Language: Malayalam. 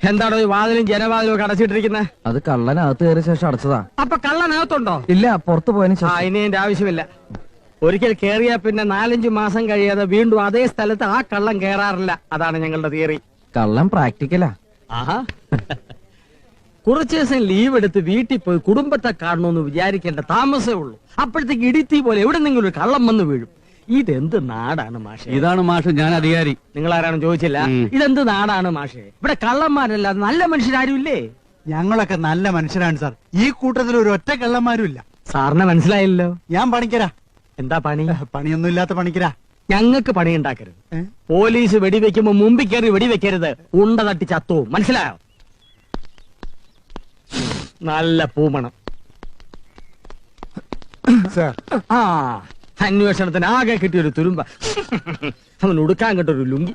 എന്താണോ ഈ വാതിലും ജനവാതിലും ഒക്കെ അടച്ചിട്ടിരിക്കുന്നത്? അത് കള്ളനകത്ത് കയറിയ ശേഷം അടച്ചതാ. അപ്പൊ കള്ളനകത്തുണ്ടോ? ഇല്ല, പുറത്തു പോയതിനു ശേഷം. ഇനി എന്റെ ആവശ്യമില്ല. ഒരിക്കൽ കേറിയാ പിന്നെ 4-5 മാസം കഴിയാതെ വീണ്ടും അതേ സ്ഥലത്ത് ആ കള്ളം കേറാറില്ല. അതാണ് ഞങ്ങളുടെ തിയറി. കള്ളം പ്രാക്ടിക്കലാ. ആഹാ. കുറച്ചു ദിവസം ലീവ് എടുത്ത് വീട്ടിൽ പോയി കുടുംബത്തെ കാണണമെന്ന് വിചാരിക്കേണ്ട താമസമേ ഉള്ളൂ. അപ്പോഴത്തേക്ക് ഇടിത്തി പോലെ എവിടെന്നെങ്കിലും ഒരു കള്ളം വന്ന് വീഴും. ഇതെന്ത് നാടാണ് മാഷെ? ഇതാണ് മാഷ്, ഞാൻ അധികാരി. നിങ്ങൾ ആരാണെന്ന് ചോദിച്ചില്ല. ഇതെന്ത് നാടാണ് മാഷെ? ഇവിടെ കള്ളന്മാരല്ലാതെ നല്ല മനുഷ്യരാരും ഇല്ലേ? ഞങ്ങളൊക്കെ നല്ല മനുഷ്യരാണ് സാർ. ഈ കൂട്ടത്തിൽ ഒരു ഒറ്റ കള്ളന്മാരും ഇല്ല. സാറിനെ മനസ്സിലായില്ലോ. ഞാൻ പണിക്കരാ. എന്താ പണി? പണിയൊന്നും ഇല്ലാത്ത പണിക്കരാ. ഞങ്ങൾക്ക് പണി ഉണ്ടാക്കരുത്. പോലീസ് വെടിവെക്കുമ്പോ മുമ്പിൽ കയറി വെടിവെക്കരുത്. ഉണ്ട തട്ടി ചത്തോ, മനസ്സിലായോ? നല്ല പൂമണം. ആ, അന്വേഷണത്തിന് ആകെ കിട്ടിയൊരു തുരുമ്പ. അവൻ ഉടുക്കാൻ കിട്ടൊരു ലുങ്കി.